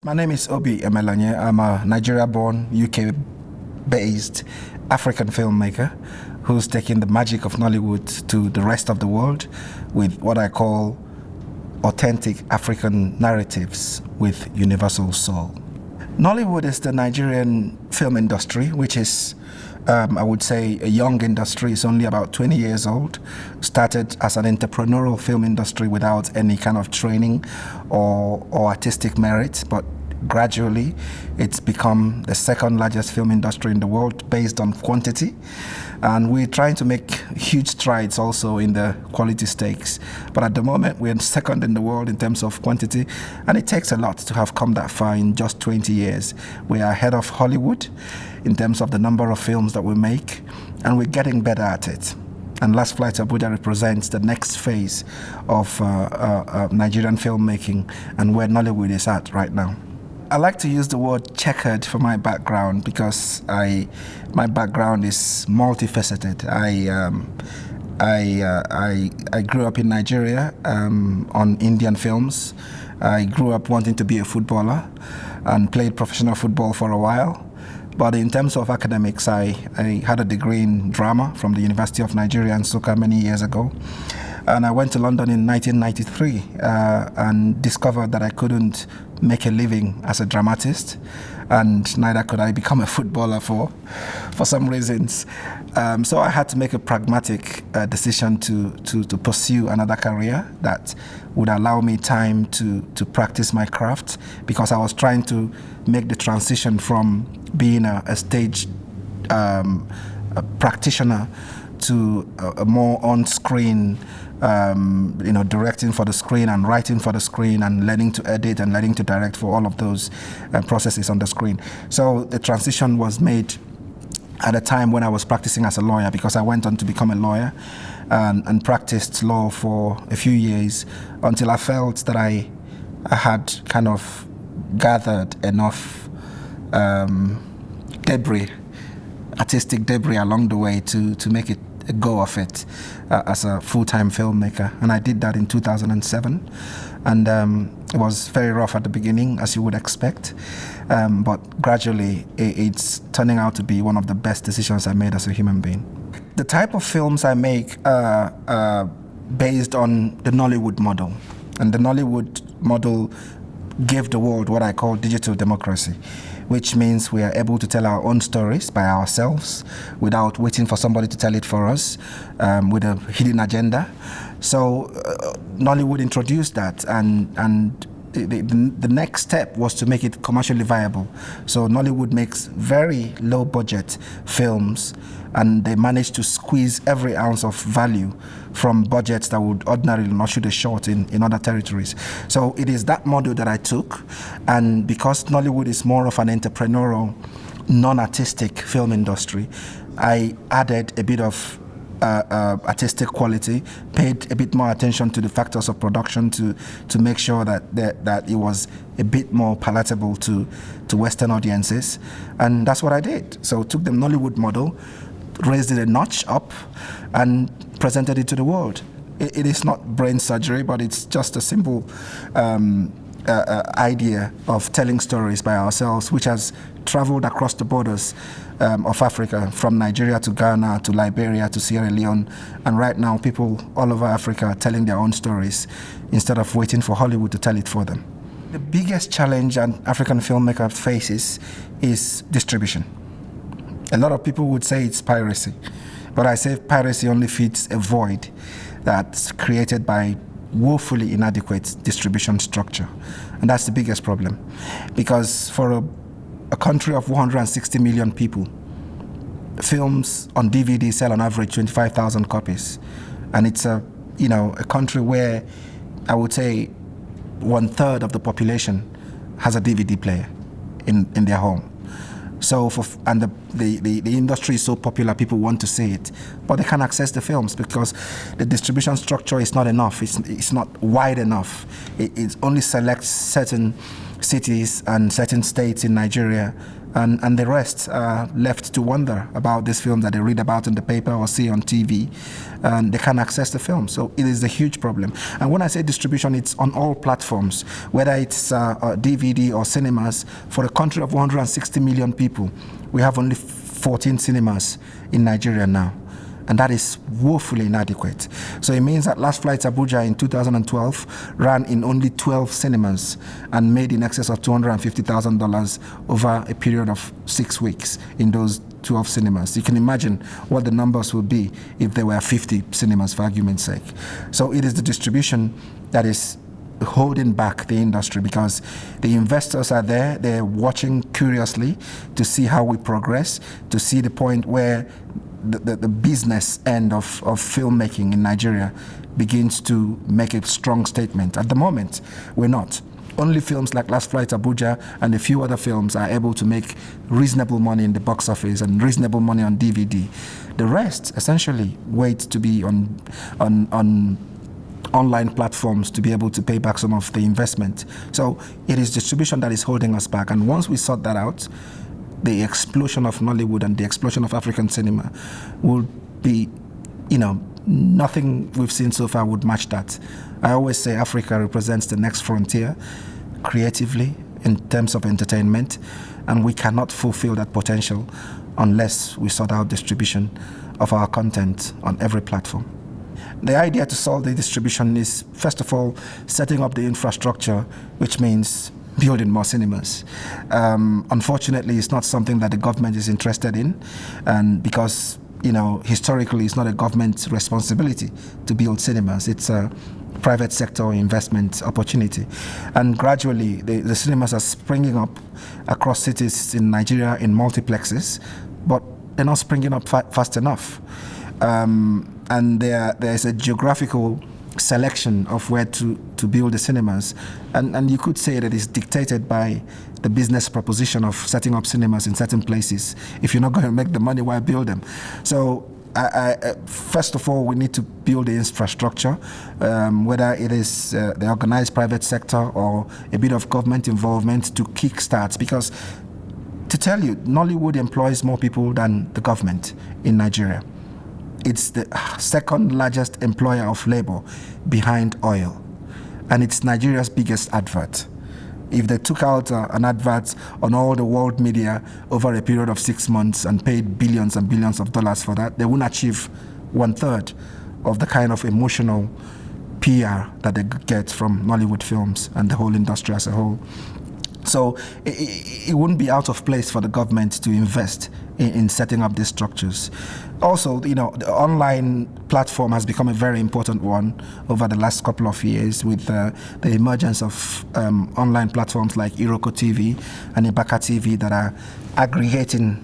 My name is Obi Emelonye. I'm a Nigeria-born, UK-based African filmmaker who's taking the magic of Nollywood to the rest of the world with what I call authentic African narratives with universal soul. Nollywood is the Nigerian film industry, which is, I would say, a young industry. It's only about 20 years old. Started as an entrepreneurial film industry without any kind of training or artistic merit, but gradually it's become the second largest film industry in the world based on quantity. And we're trying to make huge strides also in the quality stakes. But at the moment, we're second in the world in terms of quantity. And it takes a lot to have come that far in just 20 years. We are ahead of Hollywood in terms of the number of films that we make, and we're getting better at it. And Last Flight to Abuja represents the next phase of Nigerian filmmaking and where Nollywood is at right now. I like to use the word checkered for my background because my background is multifaceted. I grew up in Nigeria on Indian films. I grew up wanting to be a footballer and played professional football for a while. But in terms of academics, I had a degree in drama from the University of Nigeria in Nsukka many years ago. And I went to London in 1993 and discovered that I couldn't make a living as a dramatist, and neither could I become a footballer for some reasons. So I had to make a pragmatic decision to pursue another career that would allow me time to practice my craft, because I was trying to make the transition from being a stage a practitioner to a more on-screen, directing for the screen and writing for the screen and learning to edit and learning to direct for all of those processes on the screen. So the transition was made at a time when I was practicing as a lawyer, because I went on to become a lawyer and practiced law for a few years until I felt that I had kind of gathered enough artistic debris along the way to make a go of it as a full-time filmmaker. And I did that in 2007. And it was very rough at the beginning, as you would expect. But gradually, it's turning out to be one of the best decisions I made as a human being. The type of films I make are based on the Nollywood model. And the Nollywood model gave the world what I call digital democracy, which means we are able to tell our own stories by ourselves without waiting for somebody to tell it for us with a hidden agenda. So Nollywood introduced that, and the next step was to make it commercially viable. So Nollywood makes very low budget films, and they managed to squeeze every ounce of value from budgets that would ordinarily not shoot a shot in other territories. So it is that model that I took, and because Nollywood is more of an entrepreneurial, non-artistic film industry, I added a bit of artistic quality, paid a bit more attention to the factors of production to make sure that it was a bit more palatable to Western audiences, and that's what I did. So took the Nollywood model, raised it a notch up, and presented it to the world. It is not brain surgery, but it's just a simple idea of telling stories by ourselves, which has traveled across the borders of Africa, from Nigeria to Ghana to Liberia to Sierra Leone, and right now people all over Africa are telling their own stories instead of waiting for Hollywood to tell it for them. The biggest challenge an African filmmaker faces is distribution. A lot of people would say it's piracy, but I say piracy only feeds a void that's created by woefully inadequate distribution structure. And that's the biggest problem, because for a country of 160 million people, films on DVD sell on average 25,000 copies. And it's a country where I would say 1/3 of the population has a DVD player in their home. So the industry is so popular, people want to see it, but they can't access the films because the distribution structure is not enough. It's not wide enough. It only selects certain cities and certain states in Nigeria And the rest are left to wonder about these films that they read about in the paper or see on TV, and they can't access the film. So it is a huge problem. And when I say distribution, it's on all platforms, whether it's DVD or cinemas. For a country of 160 million people, we have only 14 cinemas in Nigeria now. And that is woefully inadequate. So it means that Last Flight Abuja in 2012 ran in only 12 cinemas and made in excess of $250,000 over a period of 6 weeks in those 12 cinemas. You can imagine what the numbers would be if there were 50 cinemas, for argument's sake. So it is the distribution that is holding back the industry, because the investors are there, they're watching curiously to see how we progress, to see the point where the business end of filmmaking in Nigeria begins to make a strong statement. At the moment, we're not. Only films like Last Flight Abuja and a few other films are able to make reasonable money in the box office and reasonable money on DVD. The rest essentially wait to be on online platforms to be able to pay back some of the investment. So it is distribution that is holding us back. And once we sort that out, the explosion of Nollywood and the explosion of African cinema will be, nothing we've seen so far would match that. I always say Africa represents the next frontier creatively in terms of entertainment, and we cannot fulfill that potential unless we sort out distribution of our content on every platform. The idea to solve the distribution is, first of all, setting up the infrastructure, which means building more cinemas. Unfortunately, it's not something that the government is interested in, and because historically it's not a government responsibility to build cinemas. It's a private sector investment opportunity, and gradually the cinemas are springing up across cities in Nigeria in multiplexes, but they're not springing up fast enough, and there's a geographical selection of where to build the cinemas, and you could say that it's dictated by the business proposition of setting up cinemas in certain places. If you're not going to make the money, why build them? So first of all, we need to build the infrastructure, whether it is the organized private sector or a bit of government involvement to kickstart, because to tell you, Nollywood employs more people than the government in Nigeria. It's the second largest employer of labor behind oil, and it's Nigeria's biggest advert. If they took out an advert on all the world media over a period of 6 months and paid billions and billions of dollars for that, they wouldn't achieve 1/3 of the kind of emotional PR that they get from Nollywood films and the whole industry as a whole. So it wouldn't be out of place for the government to invest in setting up these structures. Also, the online platform has become a very important one over the last couple of years with the emergence of online platforms like Iroko TV and Ibaka TV that are aggregating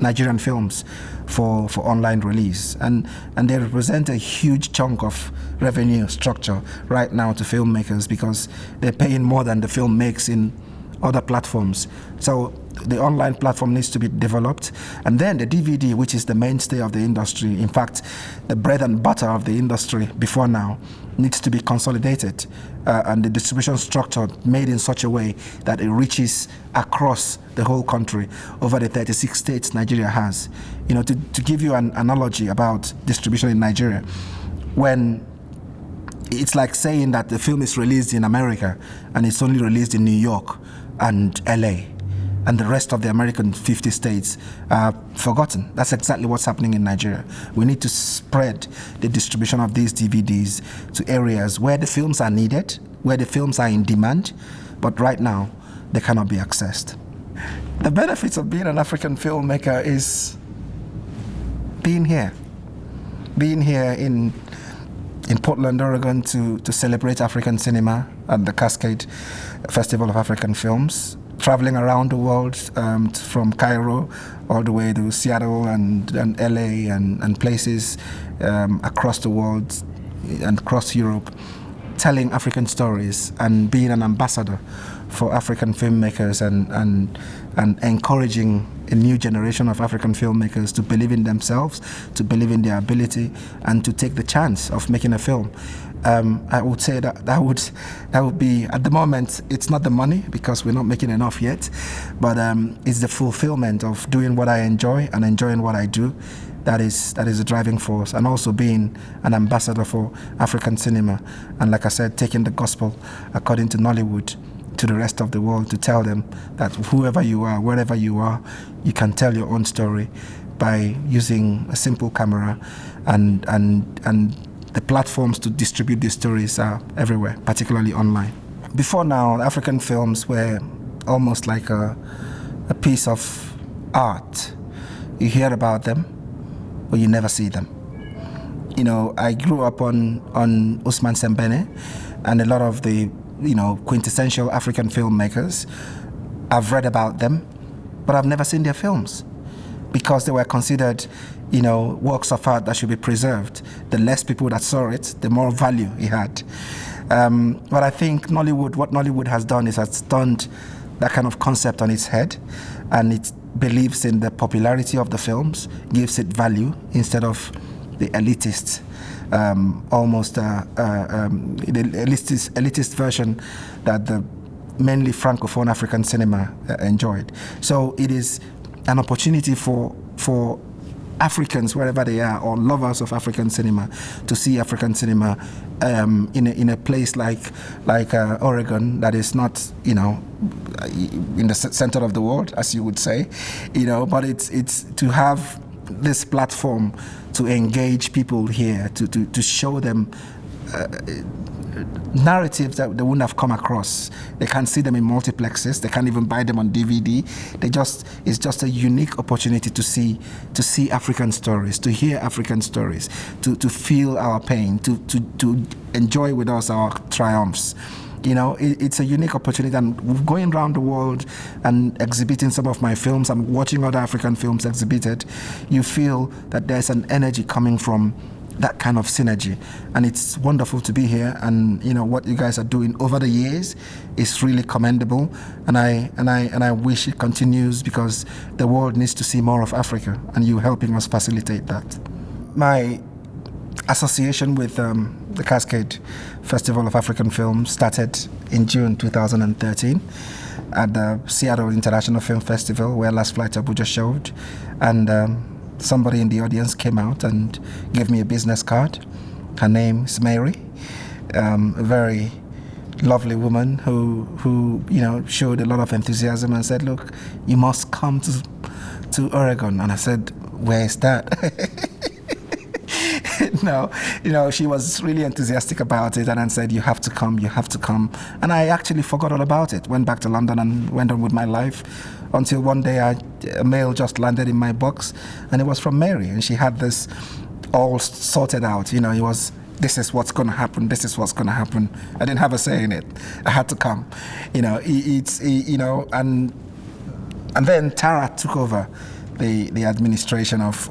Nigerian films for online release. And they represent a huge chunk of revenue structure right now to filmmakers, because they're paying more than the film makes in other platforms. So the online platform needs to be developed, and then the DVD, which is the mainstay of the industry, in fact the bread and butter of the industry before now, needs to be consolidated, and the distribution structure made in such a way that it reaches across the whole country over the 36 states Nigeria has. To give you an analogy about distribution in Nigeria, when it's like saying that the film is released in America and it's only released in New York and LA, and the rest of the American 50 states are forgotten. That's exactly what's happening in Nigeria. We need to spread the distribution of these DVDs to areas where the films are needed, where the films are in demand, but right now they cannot be accessed. The benefits of being an African filmmaker is being here in Portland, Oregon, to celebrate African cinema at the Cascade Festival of African Films, traveling around the world from Cairo all the way to Seattle and LA and places across the world and across Europe, telling African stories and being an ambassador for African filmmakers and encouraging a new generation of African filmmakers to believe in themselves, to believe in their ability, and to take the chance of making a film. I would say that would be, at the moment, it's not the money because we're not making enough yet, but it's the fulfillment of doing what I enjoy and enjoying what I do. That is the driving force, and also being an ambassador for African cinema. And like I said, taking the gospel according to Nollywood to the rest of the world, to tell them that whoever you are, wherever you are, you can tell your own story by using a simple camera, and the platforms to distribute these stories are everywhere, particularly online. Before now, African films were almost like a piece of art. You hear about them, but you never see them. You know, I grew up on Usman Sembene and a lot of the, quintessential African filmmakers. I've read about them, but I've never seen their films because they were considered, works of art that should be preserved. The less people that saw it, the more value it had. But I think what Nollywood has done is has turned that kind of concept on its head, and it believes in the popularity of the films, gives it value instead of the elitist, elitist version that the mainly Francophone African cinema enjoyed. So it is an opportunity for Africans, wherever they are, or lovers of African cinema, to see African cinema in a place like Oregon, that is not, in the center of the world, as you would say, but it's to have this platform to engage people here, to show them narratives that they wouldn't have come across. They can't see them in multiplexes. They can't even buy them on DVD. It's just a unique opportunity to see African stories, to hear African stories, to feel our pain, to enjoy with us our triumphs. It's a unique opportunity, and going around the world and exhibiting some of my films and watching other African films exhibited, you feel that there's an energy coming from that kind of synergy, and it's wonderful to be here. And what you guys are doing over the years is really commendable, and I wish it continues, because the world needs to see more of Africa, and you helping us facilitate that. My association with the Cascade Festival of African Film started in June 2013 at the Seattle International Film Festival, where Last Flight to Abuja showed, and somebody in the audience came out and gave me a business card. Her name is Mary, a very lovely woman who showed a lot of enthusiasm and said, "Look, you must come to Oregon." And I said, "Where is that?" No, she was really enthusiastic about it, and then said, you have to come. And I actually forgot all about it, went back to London and went on with my life, until one day a mail just landed in my box, and it was from Mary, and she had this all sorted out. It was, this is what's going to happen, this is what's going to happen. I didn't have a say in it. I had to come. And then Tara took over the administration of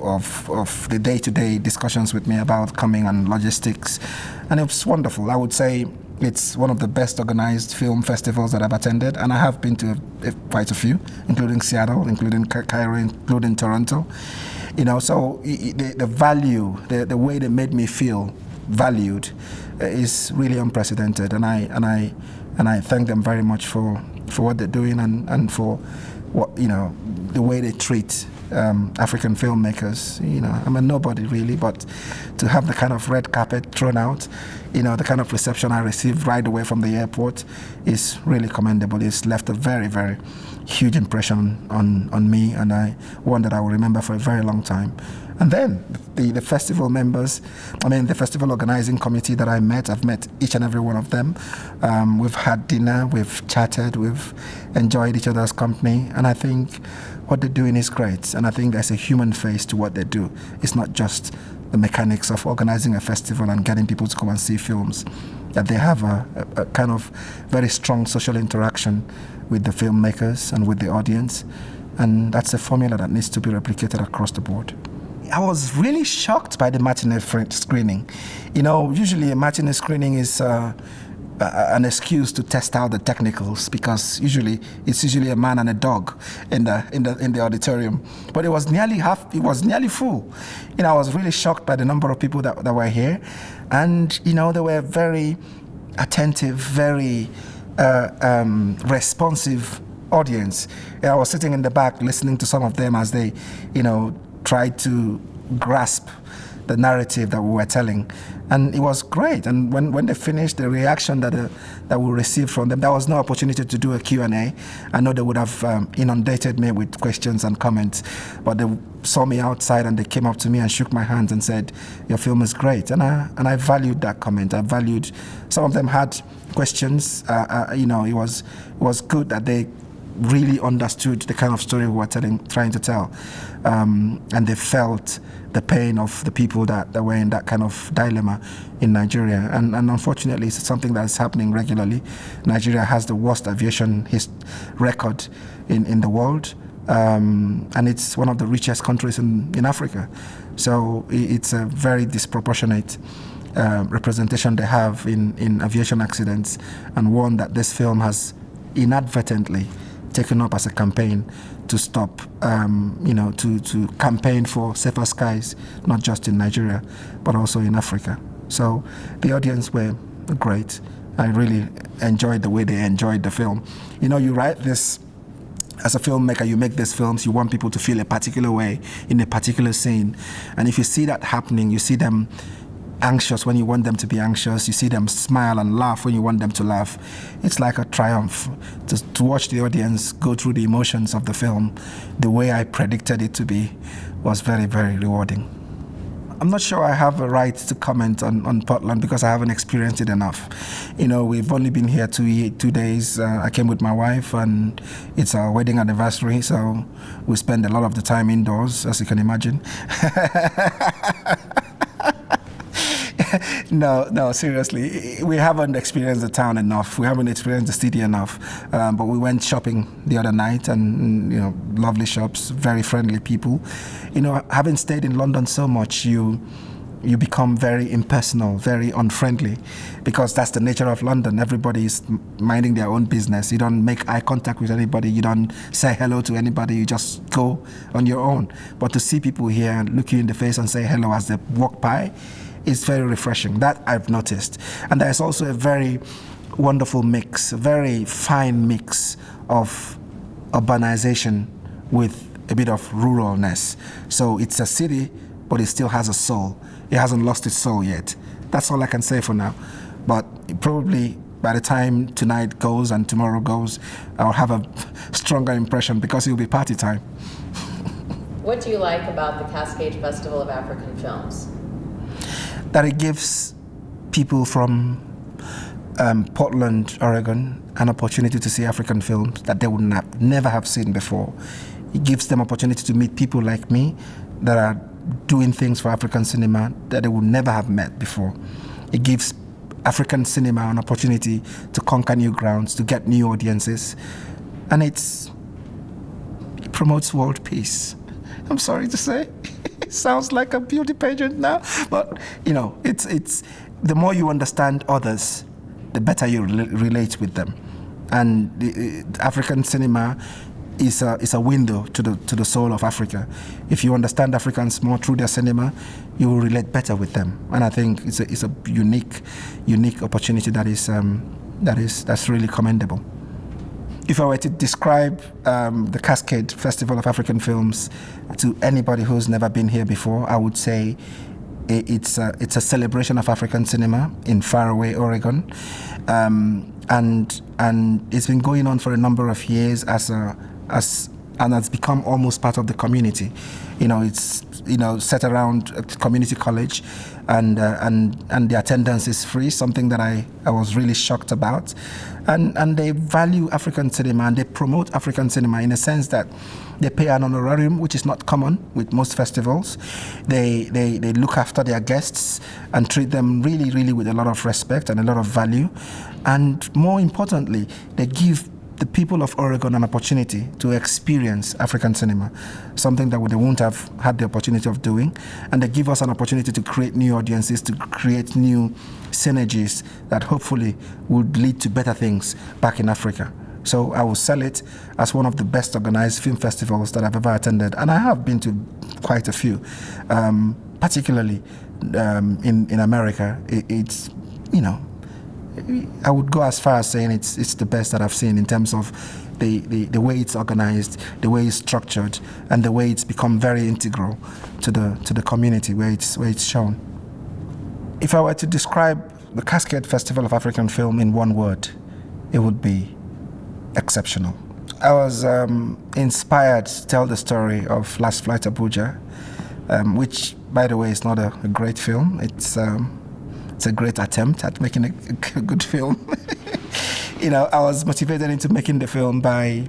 the day-to-day discussions with me about coming and logistics, and it was wonderful. I would say it's one of the best organized film festivals that I've attended, and I have been to quite a few, including Seattle, including Cairo, including Toronto. So the value, the way they made me feel valued, is really unprecedented, and I thank them very much for what they're doing, and for what the way they treat African filmmakers. I'm a nobody really, but to have the kind of red carpet thrown out, the kind of reception I received right away from the airport is really commendable. It's left a very, very huge impression on me, and one that I will remember for a very long time. And then the festival members, the festival organizing committee that I've met each and every one of them. We've had dinner, we've chatted, we've enjoyed each other's company, and I think what they're doing is great. And I think there's a human face to what they do. It's not just the mechanics of organizing a festival and getting people to come and see films, that they have a kind of very strong social interaction with the filmmakers and with the audience. And that's a formula that needs to be replicated across the board. I was really shocked by the matinee screening. Usually a matinee screening is an excuse to test out the technicals, because it's usually a man and a dog in the auditorium. But it was nearly full. I was really shocked by the number of people that were here, and they were very attentive, very responsive audience. I was sitting in the back listening to some of them as they tried to grasp the narrative that we were telling, and it was great. And when they finished, the reaction that we received from them, there was no opportunity to do a Q&A. I know they would have inundated me with questions and comments, but they saw me outside and they came up to me and shook my hands and said, "Your film is great." And I valued that comment. I valued, some of them had questions. It was good that they really understood the kind of story we were trying to tell, and they felt the pain of the people that were in that kind of dilemma in Nigeria. And unfortunately, it's something that's happening regularly. Nigeria has the worst aviation record in the world, and it's one of the richest countries in Africa. So it's a very disproportionate representation they have in aviation accidents, and one that this film has inadvertently taken up as a campaign to stop, to campaign for safer skies, not just in Nigeria, but also in Africa. So the audience were great. I really enjoyed the way they enjoyed the film. You write this, as a filmmaker, you make these films, you want people to feel a particular way in a particular scene. And if you see that happening, you see them anxious when you want them to be anxious, you see them smile and laugh when you want them to laugh. It's like a triumph to watch the audience go through the emotions of the film the way I predicted it to be. Was very, very rewarding. I'm not sure I have a right to comment on Portland because I haven't experienced it enough. We've only been here 2 days. I came with my wife, and it's our wedding anniversary, so we spend a lot of the time indoors, as you can imagine. No, seriously. We haven't experienced the town enough. We haven't experienced the city enough. But we went shopping the other night, and lovely shops, very friendly people. Having stayed in London so much, you become very impersonal, very unfriendly, because that's the nature of London. Everybody is minding their own business. You don't make eye contact with anybody. You don't say hello to anybody. You just go on your own. But to see people here and look you in the face and say hello as they walk by, it's very refreshing. That I've noticed. And there's also a very wonderful mix, a very fine mix of urbanization with a bit of ruralness. So it's a city, but it still has a soul. It hasn't lost its soul yet. That's all I can say for now. But probably by the time tonight goes and tomorrow goes, I'll have a stronger impression because it'll be party time. What do you like about the Cascade Festival of African Films? That it gives people from Portland, Oregon, an opportunity to see African films that they would never have seen before. It gives them opportunity to meet people like me that are doing things for African cinema that they would never have met before. It gives African cinema an opportunity to conquer new grounds, to get new audiences, and it promotes world peace. I'm sorry to say. It sounds like a beauty pageant now, but it's the more you understand others, the better you relate with them. And the African cinema is a window to the soul of Africa. If you understand Africans more through their cinema, you will relate better with them. And I think it's a unique opportunity that's really commendable. If I were to describe the Cascade Festival of African Films to anybody who's never been here before, I would say it's a celebration of African cinema in faraway Oregon, and it's been going on for a number of years and has become almost part of the community. It's set around a community college, and the attendance is free, something that I was really shocked about. And they value African cinema, and they promote African cinema in a sense that they pay an honorarium, which is not common with most festivals. They look after their guests and treat them really, really with a lot of respect and a lot of value. And more importantly, they give the people of Oregon an opportunity to experience African cinema, something that they wouldn't have had the opportunity of doing. And they give us an opportunity to create new audiences, to create new synergies that hopefully would lead to better things back in Africa. So I will sell it as one of the best organized film festivals that I've ever attended. And I have been to quite a few, particularly in America. It's, I would go as far as saying it's the best that I've seen in terms of the way it's organized, the way it's structured, and the way it's become very integral to the community where it's shown. If I were to describe the Cascade Festival of African Film in one word, it would be exceptional. I was inspired to tell the story of Last Flight Abuja, which, by the way, is not a great film. It's a great attempt at making a good film. I was motivated into making the film by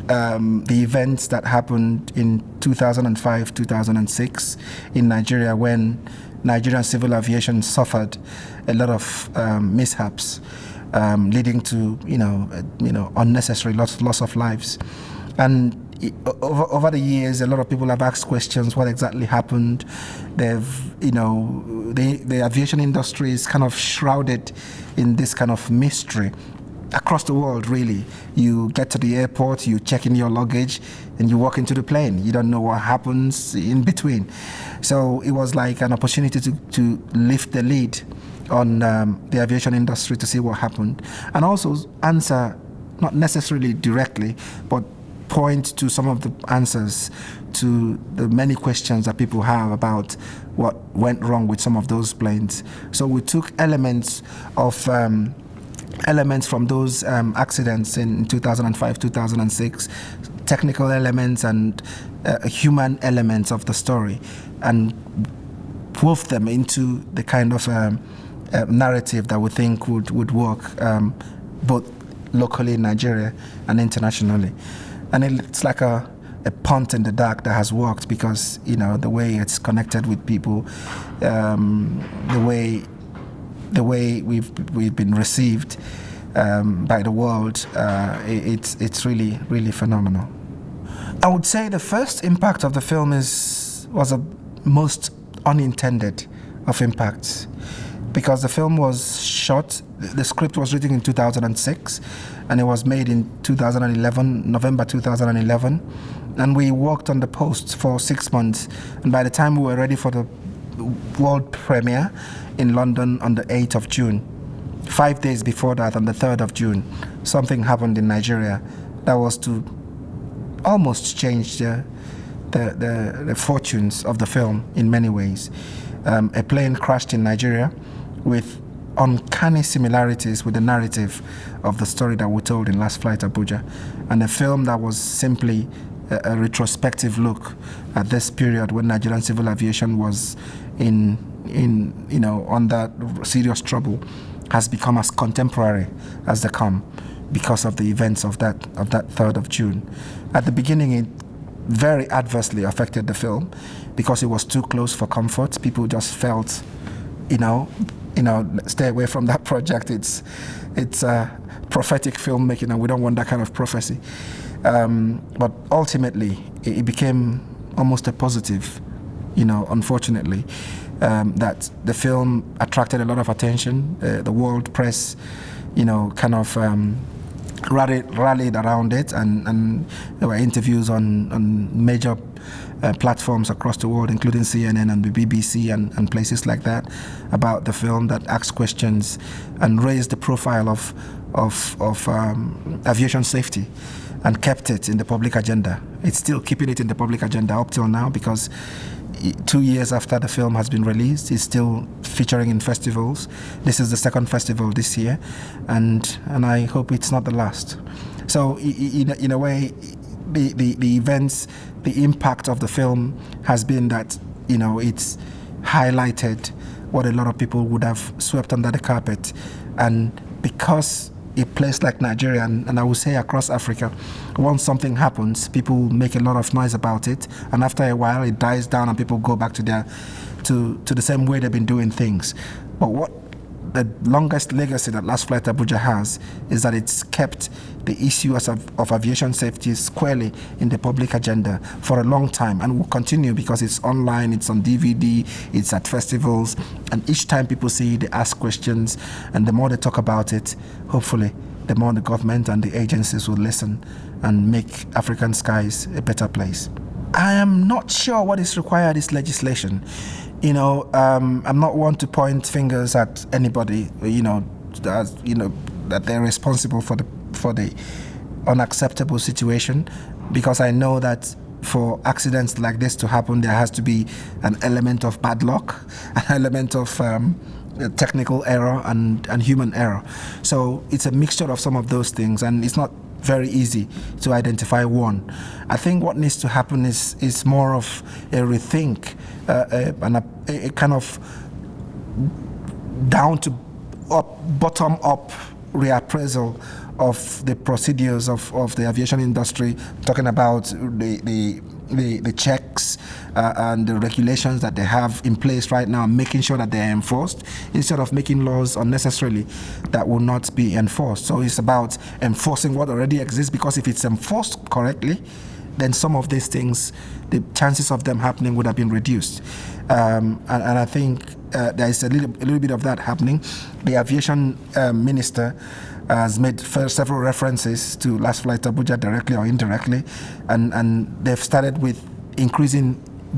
the events that happened in 2005, 2006 in Nigeria, when Nigerian civil aviation suffered a lot of mishaps, leading to unnecessary loss of lives. And over the years, a lot of people have asked questions: what exactly happened? The aviation industry is kind of shrouded in this kind of mystery across the world, really. You get to the airport, you check in your luggage, and you walk into the plane. You don't know what happens in between. So it was like an opportunity to lift the lid on the aviation industry to see what happened, and also answer, not necessarily directly, but point to some of the answers to the many questions that people have about what went wrong with some of those planes. So we took elements from those accidents in 2005, 2006, technical elements and human elements of the story, and wove them into the kind of narrative that we think would work both locally in Nigeria and internationally. And it's like a punt in the dark that has worked, because the way it's connected with people, the way we've been received by the world, it's really, really phenomenal. I would say the first impact of the film was a most unintended of impacts, because the film was shot, the script was written in 2006, and it was made in 2011, November 2011, and we worked on the post for 6 months, and by the time we were ready for the world premiere in London on the 8th of June, 5 days before that, on the 3rd of June, something happened in Nigeria that was to almost change the fortunes of the film in many ways. A plane crashed in Nigeria with uncanny similarities with the narrative of the story that we told in Last Flight Abuja, and a film that was simply a retrospective look at this period when Nigerian civil aviation was under serious trouble, has become as contemporary as they come because of the events of that 3rd of June. At the beginning, it very adversely affected the film because it was too close for comfort. People just felt, stay away from that project. It's prophetic filmmaking, and we don't want that kind of prophecy. But ultimately, it became almost a positive, unfortunately, that the film attracted a lot of attention. The world press, kind of rallied around it, and there were interviews on major platforms across the world, including CNN and the BBC and places like that, about the film, that asked questions and raised the profile of aviation safety and kept it in the public agenda. It's still keeping it in the public agenda up till now, because 2 years after the film has been released, it's still featuring in festivals. This is the second festival this year, and I hope it's not the last. So in a way, the events, the impact of the film has been that, it's highlighted what a lot of people would have swept under the carpet. And because a place like Nigeria, and I would say across Africa, once something happens, people make a lot of noise about it, and after a while it dies down and people go back to the same way they've been doing things. But what the longest legacy that Last Flight Abuja has is that it's kept the issues of aviation safety squarely in the public agenda for a long time, and will continue because it's online, it's on DVD, it's at festivals, and each time people see it, they ask questions, and the more they talk about it, hopefully, the more the government and the agencies will listen and make African skies a better place. I am not sure what is required is legislation. I'm not one to point fingers at anybody, that they're responsible for the unacceptable situation, because I know that for accidents like this to happen, there has to be an element of bad luck, an element of technical error and human error. So it's a mixture of some of those things, and it's not very easy to identify one. I think what needs to happen is more of a rethink and a kind of bottom up reappraisal of the procedures of the aviation industry, talking about the checks and the regulations that they have in place right now, making sure that they're enforced, instead of making laws unnecessarily that will not be enforced. So it's about enforcing what already exists, because if it's enforced correctly, then some of these things, the chances of them happening would have been reduced. And I think there is a little bit of that happening. The aviation minister has made several references to Last Flight Abuja directly or indirectly, and they've started with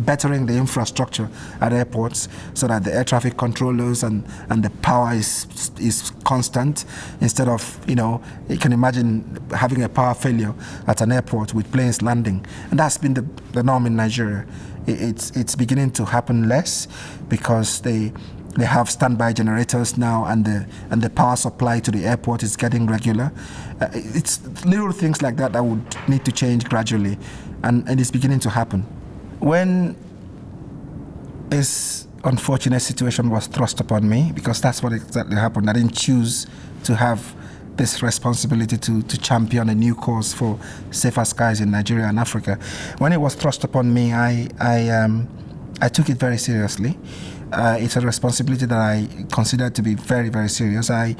bettering the infrastructure at airports so that the air traffic controllers and the power is constant, instead of, you can imagine having a power failure at an airport with planes landing. And that's been the norm in Nigeria. It's beginning to happen less because they have standby generators now, and the power supply to the airport is getting regular. It's little things like that would need to change gradually, and it's beginning to happen. When this unfortunate situation was thrust upon me, because that's what exactly happened, I didn't choose to have this responsibility to champion a new cause for safer skies in Nigeria and Africa. When it was thrust upon me, I took it very seriously. It's a responsibility that I consider to be very, very serious. I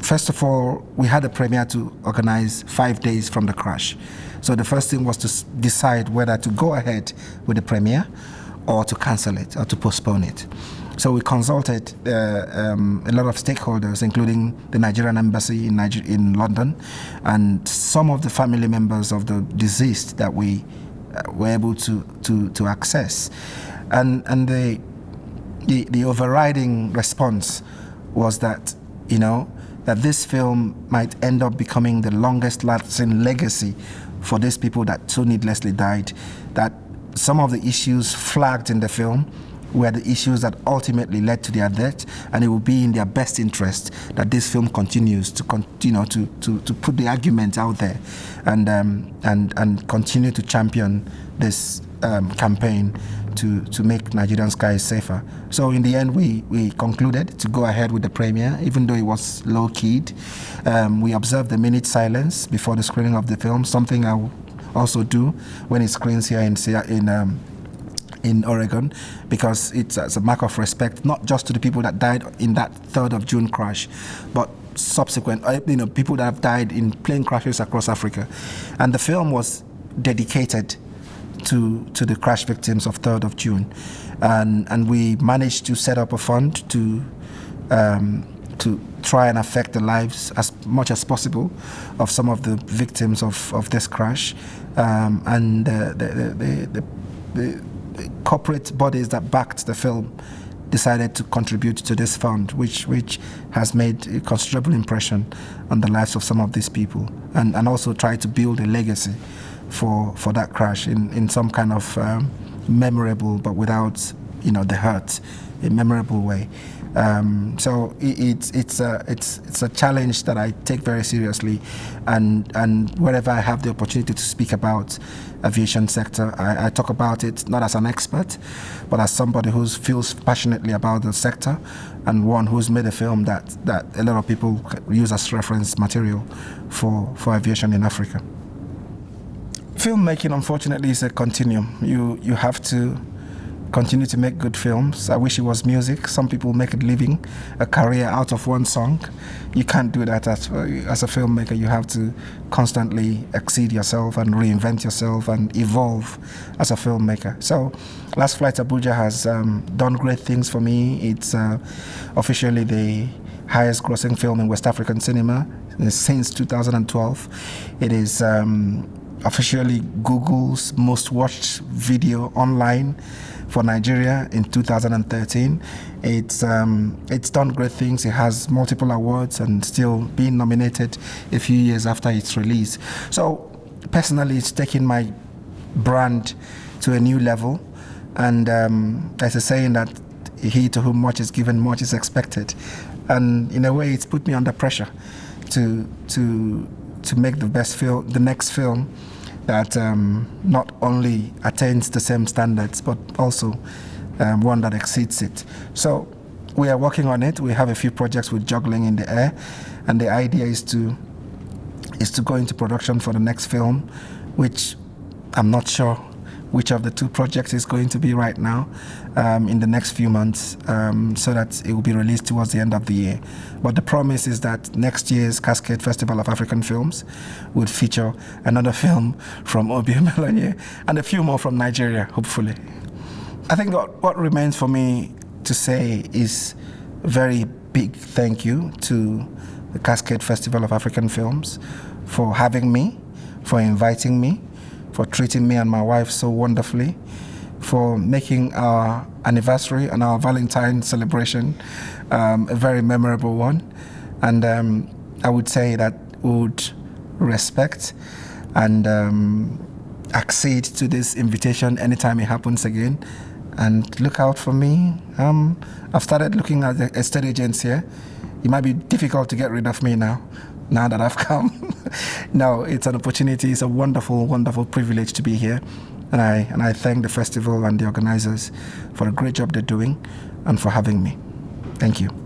first of all, we had a premiere to organize 5 days from the crash. So the first thing was to decide whether to go ahead with the premiere or to cancel it or to postpone it. So we consulted a lot of stakeholders, including the Nigerian embassy in London, and some of the family members of the deceased that we were able to access. And the overriding response was that, that this film might end up becoming the longest lasting legacy for these people that so needlessly died, that some of the issues flagged in the film were the issues that ultimately led to their death, and it will be in their best interest that this film continues to put the argument out there and continue to champion this campaign to make Nigerian skies safer. So in the end, we concluded to go ahead with the premiere, even though it was low-keyed. We observed a minute silence before the screening of the film, something I will also do when it screens here in Oregon, because it's as a mark of respect, not just to the people that died in that 3rd of June crash, but subsequent, people that have died in plane crashes across Africa. And the film was dedicated to the crash victims of 3rd of June. And we managed to set up a fund to try and affect the lives as much as possible of some of the victims of this crash. And the corporate bodies that backed the film decided to contribute to this fund, which has made a considerable impression on the lives of some of these people, and also try to build a legacy for that crash in some kind of memorable, but without the hurt, a memorable way. So it's a challenge that I take very seriously, and wherever I have the opportunity to speak about aviation sector, I talk about it not as an expert, but as somebody who feels passionately about the sector, and one who's made a film that a lot of people use as reference material for aviation in Africa. Filmmaking, unfortunately, is a continuum. You have to continue to make good films. I wish it was music. Some people make a living, a career out of one song. You can't do that as a filmmaker. You have to constantly exceed yourself and reinvent yourself and evolve as a filmmaker. So Last Flight Abuja has done great things for me. It's officially the highest grossing film in West African cinema since 2012. It is officially Google's most watched video online for Nigeria in 2013. It's done great things. It has multiple awards and still being nominated a few years after its release. So personally, it's taken my brand to a new level. And there's a saying that he to whom much is given, much is expected. And in a way, it's put me under pressure to make the next film that not only attains the same standards, but also one that exceeds it. So we are working on it. We have a few projects we're juggling in the air, and the idea is to go into production for the next film, which I'm not sure which of the two projects is going to be right now in the next few months, so that it will be released towards the end of the year. But the promise is that next year's Cascade Festival of African Films would feature another film from Obi Emelonye and a few more from Nigeria, hopefully. I think what remains for me to say is a very big thank you to the Cascade Festival of African Films for having me, for inviting me, for treating me and my wife so wonderfully, for making our anniversary and our Valentine celebration a very memorable one. And I would say that we would respect and accede to this invitation anytime it happens again. And look out for me. I've started looking at the estate agents here. It might be difficult to get rid of me now that I've come. No, it's an opportunity. It's a wonderful, wonderful privilege to be here. And I thank the festival and the organizers for the great job they're doing and for having me. Thank you.